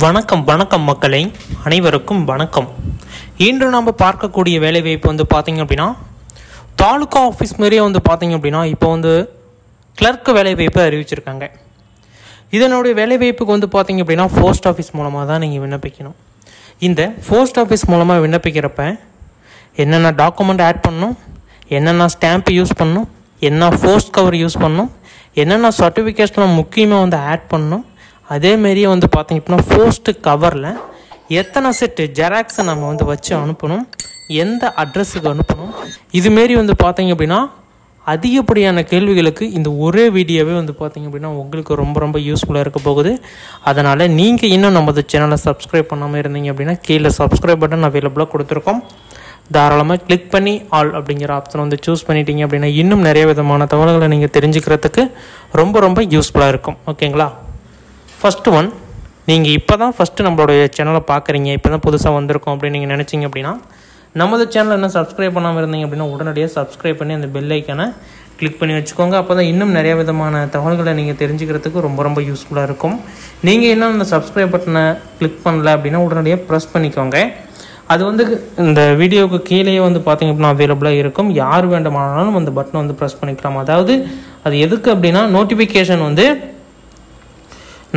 வணக்கம் வணக்கம் மக்களே, அனைவருக்கும் வணக்கம். இன்று நம்ம பார்க்கக்கூடிய வேலைவாய்ப்பு வந்து பார்த்திங்க அப்படின்னா தாலுகா ஆஃபீஸ் மாதிரியே வந்து பார்த்திங்க அப்படின்னா இப்போ வந்து கிளர்க் வேலைவாய்ப்பு அறிவிச்சிருக்காங்க. இதனுடைய வேலைவாய்ப்புக்கு வந்து பார்த்திங்க அப்படின்னா போஸ்ட் ஆஃபீஸ் மூலமாக தான் நீங்கள் விண்ணப்பிக்கணும். இந்த போஸ்ட் ஆஃபீஸ் மூலமாக விண்ணப்பிக்கிறப்ப என்னென்ன டாக்குமெண்ட் ஆட் பண்ணணும், என்னென்ன ஸ்டாம்ப் யூஸ் பண்ணணும், என்ன போஸ்ட் கவர் யூஸ் பண்ணணும், என்னென்ன சர்டிஃபிகேட்ஸ்லாம் முக்கியமாக வந்து ஆட் பண்ணணும், அதேமாரியே வந்து பார்த்திங்க அப்படின்னா போஸ்ட்டு கவரில் எத்தனை செட்டு ஜெராக்ஸை நம்ம வந்து வச்சு அனுப்பணும், எந்த அட்ரஸுக்கு அனுப்பணும், இதுமாரி வந்து பார்த்திங்க அப்படின்னா அதிகப்படியான கேள்விகளுக்கு இந்த ஒரே வீடியோவே வந்து பார்த்திங்க அப்படின்னா உங்களுக்கு ரொம்ப ரொம்ப யூஸ்ஃபுல்லாக இருக்க போகுது. அதனால் நீங்கள் இன்னும் நமது சேனலை சப்ஸ்கிரைப் பண்ணாமல் இருந்தீங்க அப்படின்னா கீழே சப்ஸ்கிரைப் பட்டன் அவைலபிளாக கொடுத்துருக்கோம். தாராளமாக கிளிக் பண்ணி ஆல் அப்படிங்கிற ஆப்ஷனை வந்து சூஸ் பண்ணிட்டீங்க அப்படின்னா இன்னும் நிறைய விதமான தகவல்களை நீங்கள் தெரிஞ்சுக்கிறதுக்கு ரொம்ப ரொம்ப யூஸ்ஃபுல்லாக இருக்கும். ஓகேங்களா? ஃபஸ்ட்டு ஒன், நீங்கள் இப்போ தான் ஃபஸ்ட்டு நம்மளுடைய சேனலை பார்க்குறீங்க, இப்போ தான் புதுசாக வந்திருக்கோம் அப்படின்னு நீங்கள் நினச்சிங்க அப்படின்னா நமது சேனலை என்ன சப்ஸ்கிரைப் பண்ணாமல் இருந்தீங்க அப்படின்னா உடனடியாக சப்ஸ்கிரைப் பண்ணி அந்த பெல் ஐக்கானை கிளிக் பண்ணி வச்சுக்கோங்க. அப்போ தான் இன்னும் நிறைய விதமான தகவல்களை நீங்கள் தெரிஞ்சுக்கிறதுக்கு ரொம்ப ரொம்ப யூஸ்ஃபுல்லாக இருக்கும். நீங்கள் இன்னும் அந்த சப்ஸ்கிரைப் பட்டனை கிளிக் பண்ணல அப்படின்னா உடனடியாக ப்ரெஸ் பண்ணிக்கோங்க. அது வந்து இந்த வீடியோவுக்கு கீழே வந்து பார்த்திங்க அப்படின்னா அவைலபிளாக இருக்கும். யார் வேண்டுமானாலும் அந்த பட்டனை வந்து ப்ரெஸ் பண்ணிக்கலாம். அதாவது அது எதுக்கு அப்படின்னா நோட்டிஃபிகேஷன் வந்து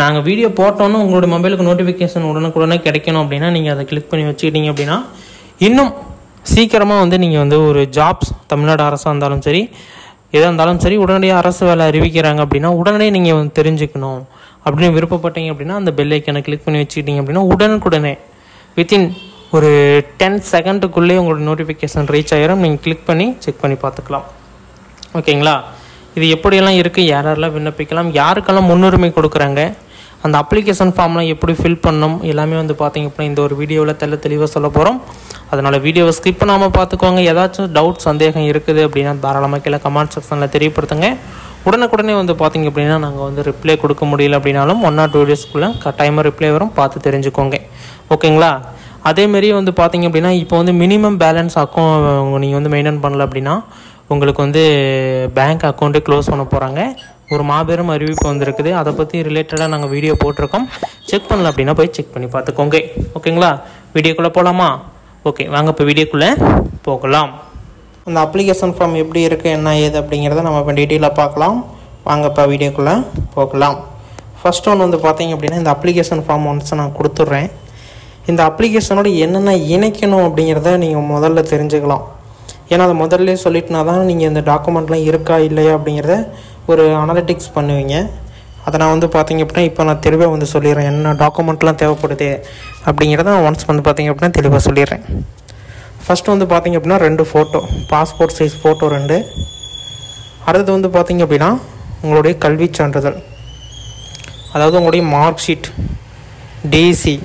நாங்கள் வீடியோ போட்டோன்னு உங்களோட மொபைலுக்கு நோட்டிஃபிகேஷன் உடனுக்குடனே கிடைக்கணும் அப்படின்னா நீங்கள் அதை கிளிக் பண்ணி வச்சுக்கிட்டீங்க அப்படின்னா இன்னும் சீக்கிரமாக வந்து நீங்கள் வந்து ஒரு ஜாப்ஸ் தமிழ்நாடு அரசாக இருந்தாலும் சரி எதாக இருந்தாலும் சரி உடனடியாக அரசு வேலை அறிவிக்கிறாங்க அப்படின்னா உடனே நீங்கள் வந்து தெரிஞ்சுக்கணும் அப்படின்னு விருப்பப்பட்டீங்க அப்படின்னா அந்த பெல் ஐக்கனை கிளிக் பண்ணி வச்சுக்கிட்டீங்க அப்படின்னா உடனுக்குடனே வித்தின் ஒரு 10 செகண்டுக்குள்ளே உங்களோட நோட்டிஃபிகேஷன் ரீச் ஆகிரும். நீங்கள் கிளிக் பண்ணி செக் பண்ணி பார்த்துக்கலாம். ஓகேங்களா? இது எப்படியெல்லாம் இருக்குது, யாரெல்லாம் விண்ணப்பிக்கலாம், யாருக்கெல்லாம் முன்னுரிமை கொடுக்குறாங்க, அந்த அப்ளிகேஷன் ஃபார்ம்லாம் எப்படி ஃபில் பண்ணணும் எல்லாமே வந்து பார்த்திங்க அப்படின்னா இந்த ஒரு வீடியோவில் தெளிவாக சொல்ல போகிறோம். அதனால் வீடியோவை ஸ்கிப் பண்ணாமல் பார்த்துக்கோங்க. ஏதாச்சும் டவுட் சந்தேகம் இருக்குது அப்படின்னா தாராளமாக கீழே கமெண்ட் செக்ஷனில் தெரியப்படுத்துங்க. உடனுக்குடனே வந்து பார்த்திங்க அப்படின்னா நாங்கள் வந்து ரிப்ளை கொடுக்க முடியல அப்படின்னாலும் 1 or 2 டேஸ்க்குள்ளே கட்டாயமாக ரிப்ளை வரும், பார்த்து தெரிஞ்சுக்கோங்க. ஓகேங்களா? அதேமாரி வந்து பார்த்திங்க அப்படின்னா இப்போ வந்து மினிமம் பேலன்ஸ் அக்கௌண்ட் நீங்கள் வந்து மெயின்டைன் பண்ணல அப்படின்னா உங்களுக்கு வந்து பேங்க் அக்கௌண்ட்டே க்ளோஸ் பண்ண போகிறாங்க. ஒரு மாபெரும் அறிவிப்பு வந்திருக்குது. அதை பற்றி ரிலேட்டடாக நாங்கள் வீடியோ போட்டிருக்கோம். செக் பண்ணல அப்படின்னா போய் செக் பண்ணி பார்த்துக்கோங்க. ஓகேங்களா? வீடியோக்குள்ளே போகலாமா? ஓகே, வாங்க இப்போ வீடியோக்குள்ளே போகலாம். அந்த அப்ளிகேஷன் ஃபார்ம் எப்படி இருக்குது, என்ன ஏது அப்படிங்கிறத நம்ம இப்போ டீட்டெயிலாக பார்க்கலாம். வாங்க இப்போ வீடியோக்குள்ளே போகலாம். ஃபஸ்ட் ஒன்று வந்து பார்த்திங்க அப்படின்னா இந்த அப்ளிகேஷன் ஃபார்ம் ஒன்ஸ் நான் கொடுத்துட்றேன். இந்த அப்ளிகேஷனோட என்னென்ன இணைக்கணும் அப்படிங்கிறத நீங்கள் முதல்ல தெரிஞ்சுக்கலாம். ஏன்னா அதை முதல்ல சொல்லிட்டுனா தான் நீங்கள் இந்த டாக்குமெண்ட்லாம் இருக்கா இல்லையா அப்படிங்கிறத ஒரு அனலிட்டிக்ஸ் பண்ணுவீங்க. அதை நான் வந்து பார்த்திங்க அப்படின்னா இப்போ நான் தெளிவாக வந்து சொல்லிடுறேன் என்ன டாக்குமெண்ட்லாம் தேவைப்படுது அப்படிங்கிறத நான் ஒன்ஸ் வந்து பார்த்திங்க அப்படின்னா தெளிவாக சொல்லிடுறேன். ஃபஸ்ட்டு வந்து பார்த்திங்க அப்படின்னா 2 ஃபோட்டோ, பாஸ்போர்ட் சைஸ் ஃபோட்டோ 2. அடுத்தது வந்து பார்த்திங்க அப்படின்னா உங்களுடைய கல்வி சான்றிதழ், அதாவது உங்களுடைய mark sheet, TC,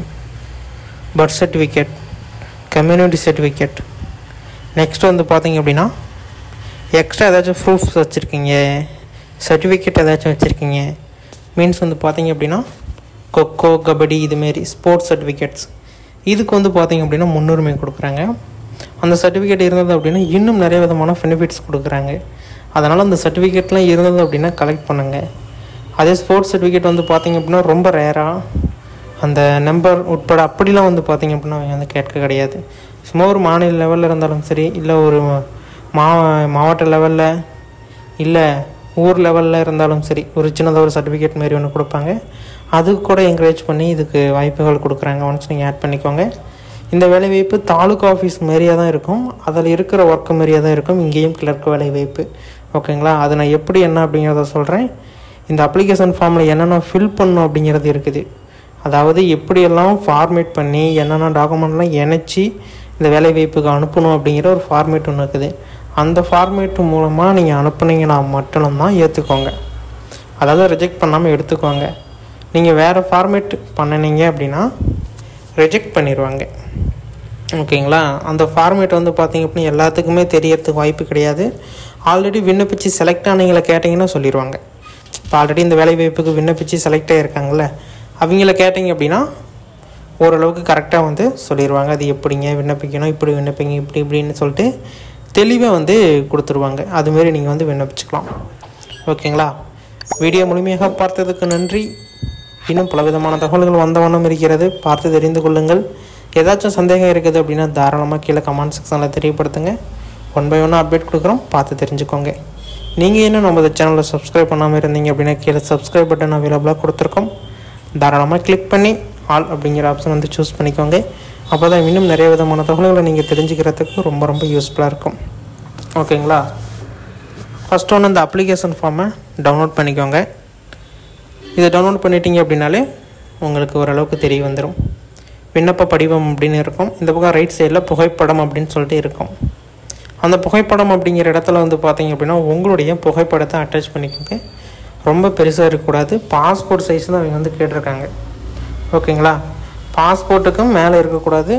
birth certificate, community certificate. Next வந்து பார்த்திங்க அப்படின்னா எக்ஸ்ட்ரா ஏதாச்சும் ப்ரூஃப்ஸ் வச்சுருக்கீங்க, சர்டிஃபிகேட் ஏதாச்சும் வச்சுருக்கீங்க, மீன்ஸ் வந்து பார்த்திங்க அப்படின்னா கொக்கோ, கபடி இதுமாரி ஸ்போர்ட்ஸ் சர்டிஃபிகேட்ஸ், இதுக்கு வந்து பார்த்திங்க அப்படின்னா முன்னுரிமை கொடுக்குறாங்க. அந்த சர்டிஃபிகேட் இருந்தது அப்படின்னா இன்னும் நிறைய விதமான பெனிஃபிட்ஸ் கொடுக்குறாங்க. அதனால் அந்த சர்டிஃபிகேட்லாம் இருந்தது அப்படின்னா கலெக்ட் பண்ணுங்கள். அதே ஸ்போர்ட்ஸ் சர்டிஃபிகேட் வந்து பார்த்திங்க அப்படின்னா ரொம்ப ரேராக அந்த நம்பர் உட்பட அப்படிலாம் வந்து பார்த்திங்க அப்படின்னா வந்து கேட்க கிடையாது. சும்மா ஒரு மாநில லெவலில் இருந்தாலும் சரி, இல்லை ஒரு மாவட்ட லெவலில், இல்லை ஊர் லெவலில் இருந்தாலும் சரி, ஒரு சின்னதாக ஒரு சர்டிஃபிகேட் மாரி ஒன்று கொடுப்பாங்க. அதுக்கு கூட என்கரேஜ் பண்ணி இதுக்கு வாய்ப்புகள் கொடுக்குறாங்க. ஒன்ஸ் நீங்கள் ஆட் பண்ணிக்கோங்க. இந்த வேலைவாய்ப்பு தாலுகா ஆஃபீஸ் மாரியாக தான் இருக்கும், அதில் இருக்கிற ஒர்க்கு மாரியாக தான் இருக்கும். இங்கேயும் கிளர்க் வேலைவாய்ப்பு. ஓகேங்களா? அது நான் எப்படி என்ன அப்படிங்கிறத சொல்கிறேன். இந்த அப்ளிகேஷன் ஃபார்மில் என்னென்ன ஃபில் பண்ணணும் அப்படிங்கிறது இருக்குது. அதாவது எப்படியெல்லாம் ஃபார்மேட் பண்ணி என்னென்ன டாக்குமெண்ட்லாம் இணைச்சி இந்த வேலைவாய்ப்புக்கு அனுப்பணும் அப்படிங்கிற ஒரு ஃபார்மேட் ஒன்று இருக்குது. அந்த ஃபார்மேட்டு மூலமாக நீங்கள் அனுப்புனீங்கன்னா மட்டும்தான் ஏற்றுக்கோங்க. அதாவது ரிஜெக்ட் பண்ணாமல் எடுத்துக்கோங்க. நீங்கள் வேறு ஃபார்மேட் பண்ணினீங்க அப்படின்னா ரிஜெக்ட் பண்ணிடுவாங்க. ஓகேங்களா? அந்த ஃபார்மேட் வந்து பார்த்திங்க அப்படின்னா எல்லாத்துக்குமே தெரியறதுக்கு வாய்ப்பு கிடையாது. ஆல்ரெடி விண்ணப்பிச்சு செலக்ட் ஆனவங்களை கேட்டிங்கன்னா சொல்லிடுவாங்க. இப்போ ஆல்ரெடி இந்த வேலைவாய்ப்புக்கு விண்ணப்பிச்சு செலக்ட் ஆகியிருக்காங்கள்ல, அவங்கள கேட்டிங்க அப்படின்னா ஓரளவுக்கு கரெக்டாக வந்து சொல்லிடுவாங்க. அது எப்படிங்க விண்ணப்பிக்கணும், இப்படி விண்ணப்பிங்க, இப்படின்னு சொல்லிட்டு தெளிவாக வந்து கொடுத்துருவாங்க. அதுமாரி நீங்கள் வந்து விண்ணப்பிச்சுக்கலாம். ஓகேங்களா? வீடியோ முழுமையாக பார்த்ததுக்கு நன்றி. இன்னும் பலவிதமான தகவல்கள் வந்த வண்ணம் இருக்கிறது, பார்த்து தெரிந்து கொள்ளுங்கள். ஏதாச்சும் சந்தேகம் இருக்குது அப்படின்னா தாராளமாக கீழே கமெண்ட் செக்ஷனில் தெரியப்படுத்துங்க. 1 by 1 அப்டேட் கொடுக்குறோம், பார்த்து தெரிஞ்சுக்கோங்க. நீங்கள் இன்னும் நம்ம சேனலில் சப்ஸ்கிரைப் பண்ணாமல் இருந்தீங்க அப்படின்னா கீழே சப்ஸ்கிரைப் பட்டன் அவைலபிளாக கொடுத்துருக்கோம். தாராளமாக கிளிக் பண்ணி ஆல் அப்படிங்கிற ஆப்ஷன் வந்து சூஸ் பண்ணிக்கோங்க. அப்போ தான் இன்னும் நிறைய விதமான தகவல்களை நீங்கள் தெரிஞ்சுக்கிறதுக்கு ரொம்ப ரொம்ப யூஸ்ஃபுல்லாக இருக்கும். ஓகேங்களா? ஃபஸ்ட் ஒன்று இந்த அப்ளிகேஷன் ஃபார்மை டவுன்லோட் பண்ணிக்கோங்க. இதை டவுன்லோட் பண்ணிட்டீங்க அப்படின்னாலே உங்களுக்கு ஓரளவுக்கு தெரிய வந்துடும். விண்ணப்ப படிவம் அப்படின்னு இருக்கும். இந்த பக்கம் ரைட் சைடில் புகைப்படம் அப்படின்னு சொல்லிட்டு இருக்கும். அந்த புகைப்படம் அப்படிங்கிற இடத்துல வந்து பார்த்தீங்க அப்படின்னா உங்களுடைய புகைப்படத்தை அட்டாச் பண்ணிக்கோங்க. ரொம்ப பெருசாக இருக்கக்கூடாது. பாஸ்போர்ட் சைஸ் தான் அவங்க வந்து கேட்டிருக்காங்க. ஓகேங்களா? பாஸ்போர்ட்டுக்கும் மேலே இருக்கக்கூடாது,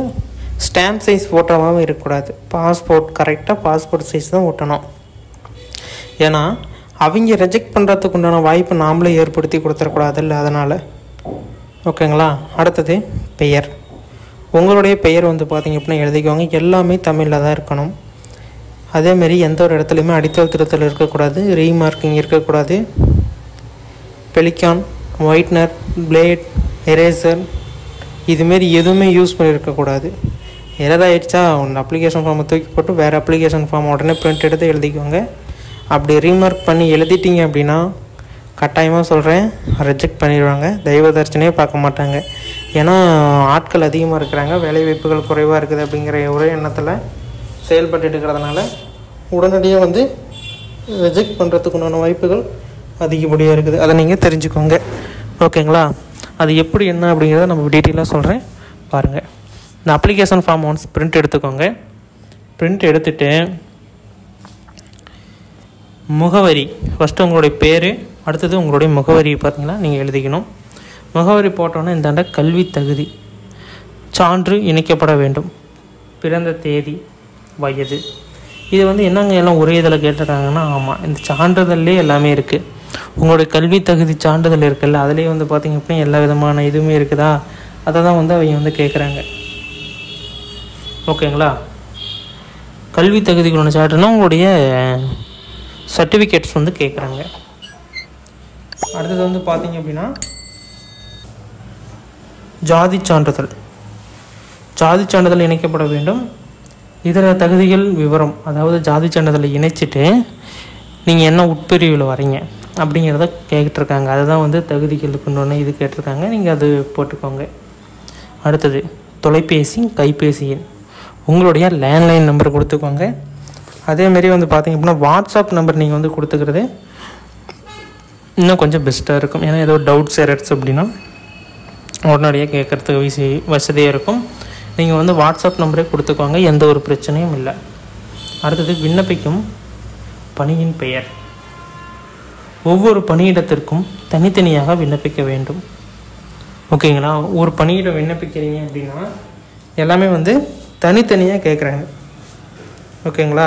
ஸ்டாம்ப் சைஸ் ஃபோட்டோவாகவும் இருக்கக்கூடாது. பாஸ்போர்ட் கரெக்டாக பாஸ்போர்ட் சைஸ் தான் ஒட்டணும். ஏன்னா அவங்க ரிஜெக்ட் பண்ணுறதுக்கு உண்டான வாய்ப்பு நாமளே ஏற்படுத்தி கொடுத்துடக்கூடாது இல்லை, அதனால். ஓகேங்களா? அடுத்தது பெயர். உங்களுடைய பெயர் வந்து பார்த்திங்க அப்படின்னா எழுதிக்குவாங்க. எல்லாமே தமிழில் தான் இருக்கணும். அதேமாரி எந்த ஒரு இடத்துலையுமே அடித்தல் திருத்தல் இருக்கக்கூடாது, ரீமார்க்கிங் இருக்கக்கூடாது. பெலிகான், ஒயிட்னர், பிளேட், எரேசர் இதுமாரி எதுவுமே யூஸ் பண்ணியிருக்கக்கூடாது. எரராயிடுச்சா ஒன்று அப்ளிகேஷன் ஃபார்மை தூக்கி போட்டு வேறு அப்ளிகேஷன் ஃபார்ம் உடனே பிரிண்ட் எடுத்து எழுதிக்குவாங்க. அப்படி ரீமார்க் பண்ணி எழுதிட்டீங்க அப்படின்னா கட்டாயமாக சொல்கிறேன், ரிஜெக்ட் பண்ணிடுவாங்க. தெய்வ தரிசனையே பார்க்க மாட்டாங்க. ஏன்னா ஆட்கள் அதிகமாக இருக்கிறாங்க, வேலைவாய்ப்புகள் குறைவாக இருக்குது அப்படிங்கிற ஒரே எண்ணத்தில் செயல்பட்டு இருக்கிறதுனால உடனடியாக வந்து ரிஜெக்ட் பண்ணுறதுக்கு உண்டான வாய்ப்புகள் அதிகப்படியாக இருக்குது. அதை நீங்கள் தெரிஞ்சுக்கோங்க. ஓகேங்களா? அது எப்படி என்ன அப்படிங்கிறத நம்ம டீட்டெயிலாக சொல்கிறேன், பாருங்கள். இந்த அப்ளிகேஷன் ஃபார்ம் ஒன்ஸ் பிரிண்ட் எடுத்துக்கோங்க. பிரிண்ட் எடுத்துகிட்டு முகவரி, ஃபஸ்ட்டு உங்களுடைய பேர், அடுத்தது உங்களுடைய முகவரி பார்த்தீங்கன்னா நீங்கள் எழுதிக்கணும். முகவரி போட்டோன்னே இந்தாண்ட கல்வி தகுதி சான்று இணைக்கப்பட வேண்டும். பிறந்த தேதி, வயது, இது வந்து என்னங்க எல்லாம் ஒரே இதில் கேட்டிருக்காங்கன்னா, ஆமாம், இந்த சான்றிதழ்லேயே எல்லாமே இருக்குது. உங்களுடைய கல்வி தகுதி சான்றிதழ் இருக்குல்ல, அதுலேயே வந்து பார்த்திங்க அப்படின்னா எல்லா விதமான இதுவுமே இருக்குதா, அதை தான் வந்து அவங்க வந்து கேட்குறாங்க. ஓகேங்களா? கல்வி தகுதிக்கான சான்றுனா உங்களுடைய சர்டிஃபிகேட்ஸ் வந்து கேட்குறாங்க. அடுத்தது வந்து பார்த்திங்க அப்படின்னா ஜாதி சான்றிதழ். ஜாதி சான்றிதழ் இணைக்கப்பட வேண்டும். இதர தகுதிகள் விவரம், அதாவது ஜாதி சான்றிதழை இணைச்சிட்டு நீங்கள் என்ன உட்பிரிவில் வரீங்க அப்படிங்கிறத கேட்டிருக்காங்க. அதுதான் வந்து தகுதிகளுக்குன்னு இது கேட்டிருக்காங்க. நீங்கள் அது போட்டுக்கோங்க. அடுத்தது தொலைபேசி, கைபேசி எண், உங்களுடைய லேண்ட்லைன் நம்பர் கொடுத்துக்கோங்க. அதேமாரி வந்து பார்த்திங்க அப்படின்னா வாட்ஸ்அப் நம்பர் நீங்கள் வந்து கொடுத்துக்கிறது இன்னும் கொஞ்சம் பெஸ்ட்டாக இருக்கும். ஏன்னா ஏதோ டவுட்ஸ் எரர்ஸ் அப்படின்னா உடனடியாக கேட்குறதுக்கு வசதியாக இருக்கும். நீங்கள் வந்து வாட்ஸ்அப் நம்பரே கொடுத்துக்கோங்க, எந்த ஒரு பிரச்சனையும் இல்லை. அடுத்தது விண்ணப்பிக்கும் பணியின் பெயர். ஒவ்வொரு பணியிடத்திற்கும் தனித்தனியாக விண்ணப்பிக்க வேண்டும். ஓகேங்களா? ஒரு பணியிடம் விண்ணப்பிக்கிறீங்க அப்படின்னா எல்லாமே வந்து தனித்தனியாக கேட்குறாங்க. ஓகேங்களா?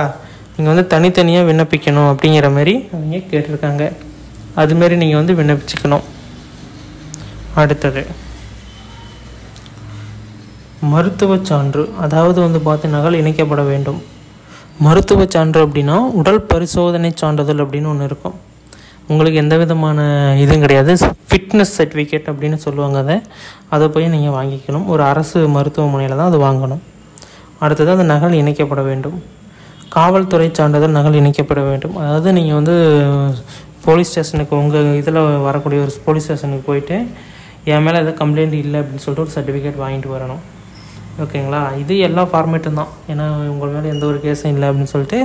நீங்கள் வந்து தனித்தனியாக விண்ணப்பிக்கணும் அப்படிங்கிற மாதிரி அவங்க கேட்டிருக்காங்க. அதுமாரி நீங்கள் வந்து விண்ணப்பிச்சுக்கணும். அடுத்தது மருத்துவ சான்று, அதாவது வந்து பார்த்து நகல் இணைக்கப்பட வேண்டும். மருத்துவ சான்று அப்படின்னா உடல் பரிசோதனை சான்றிதழ் அப்படின்னு ஒன்று இருக்கும். உங்களுக்கு எந்த விதமான இதுவும் கிடையாது, ஃபிட்னஸ் சர்டிஃபிகேட் அப்படின்னு சொல்லுவாங்க. அதை போய் நீங்கள் வாங்கிக்கணும். ஒரு அரசு மருத்துவமனையில் தான் அது வாங்கணும். அடுத்தது அந்த நகல் இணைக்கப்பட வேண்டும். காவல்துறை சான்றிதழ் நகல் இணைக்கப்பட வேண்டும். அதாவது நீங்கள் வந்து போலீஸ் ஸ்டேஷனுக்கு, உங்கள் இதில் வரக்கூடிய ஒரு போலீஸ் ஸ்டேஷனுக்கு போயிட்டு என் மேலே எதாவது கம்ப்ளைண்ட் இல்லை அப்படின்னு சொல்லிட்டு ஒரு சர்டிஃபிகேட் வாங்கிட்டு வரணும். ஓகேங்களா? இது எல்லா ஃபார்மேட்டும் தான். ஏன்னா உங்கள் மேலே எந்த ஒரு கேஸும் இல்லை அப்படின்னு சொல்லிட்டு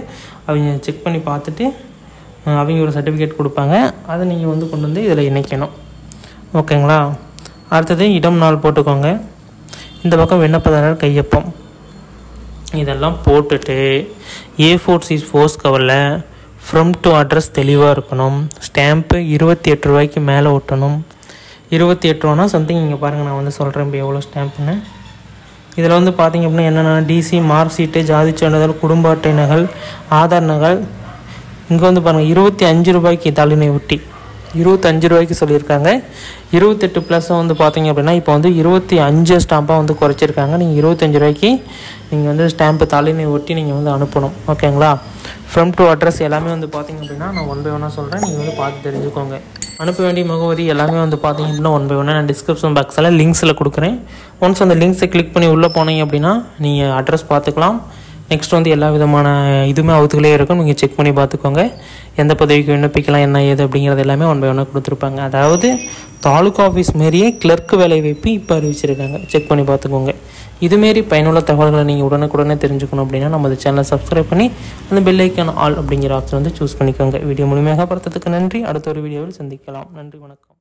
அவங்க செக் பண்ணி பார்த்துட்டு அவங்க ஒரு சர்டிஃபிகேட் கொடுப்பாங்க. அதை நீங்கள் வந்து கொண்டு வந்து இதில் இணைக்கணும். ஓகேங்களா? அடுத்தது இடம் நாள் போட்டுக்கோங்க. இந்த பக்கம் விண்ணப்பதாரர் கையொப்பம், இதெல்லாம் போட்டுட்டு A4 சைஸ் ஃபோர்ஸ் கவரில் ஃப்ரம் டு அட்ரஸ் தெளிவாக இருக்கணும். ஸ்டாம்ப்பு 28 ரூபாய்க்கு மேலே ஒட்டணும். 28 ரூபானா சம்திங். இங்கே பாருங்கள், நான் வந்து சொல்கிறேன் இப்போ எவ்வளோ ஸ்டாம்ப்புன்னு. இதில் வந்து பார்த்திங்க அப்படின்னா என்னென்னா டிசி, மார்க் ஷீட்டு, ஜாதி சான்றிதழ், குடும்ப அட்டை நகல், ஆதார் நகல். இங்கே வந்து பாருங்கள் 25 ரூபாய்க்கு தள்ளினை ஒட்டி 25 ரூபாய்க்கு சொல்லியிருக்காங்க. 28 ப்ளஸ் வந்து பார்த்தீங்க அப்படின்னா இப்போ வந்து 25 ஸ்டாம்பாக வந்து குறைச்சிருக்காங்க. நீங்கள் 25 ரூபாய்க்கு நீங்கள் வந்து ஸ்டாம்பு தாளினை ஒட்டி நீங்கள் வந்து அனுப்பணும். ஓகேங்களா? ஃப்ரம் டு அட்ரஸ் எல்லாமே வந்து பார்த்தீங்க அப்படின்னா நான் 1 by 1 சொல்கிறேன். நீங்கள் வந்து பார்த்து தெரிஞ்சுக்கோங்க. அனுப்ப வேண்டிய முகவரி எல்லாமே வந்து பார்த்தீங்க அப்படின்னா 1 by 1 நான் டிஸ்கிரிப்ஷன் பாக்ஸில் லிங்க்ஸில் கொடுக்குறேன். ஒன்ஸ் அந்த லிங்க்ஸை கிளிக் பண்ணி உள்ளே போனீங்க அப்படின்னா நீங்கள் அட்ரஸ் பார்த்துக்கலாம். நெக்ஸ்ட் வந்து எல்லா விதமான இதுவுமே அவுத்துகளே இருக்கும். நீங்கள் செக் பண்ணி பார்த்துக்கோங்க. எந்த பதவிக்கு விண்ணப்பிக்கலாம் என்ன ஏது அப்படிங்கிறது எல்லாமே 1 by 1 கொடுத்துருப்பாங்க. அதாவது தாலுகா ஆஃபீஸ் மாரியே கிளர்க்கு வேலைவாய்ப்பு இப்போ அறிவிச்சிருக்காங்க. செக் பண்ணி பார்த்துக்கோங்க. இதுமாரி பயனுள்ள தகவல்களை நீங்கள் உடனுக்குடனே தெரிஞ்சுக்கணும் அப்படின்னா நம்ம சேனலை சப்ஸ்கிரைப் பண்ணி அந்த பெல் ஐக்கான் ஆல் அப்படிங்கிற ஆப்ஷன் வந்து சூஸ் பண்ணிக்கோங்க. வீடியோ முழுமையாக பார்த்ததுக்கு நன்றி. அடுத்த ஒரு வீடியோவில் சந்திக்கலாம். நன்றி, வணக்கம்.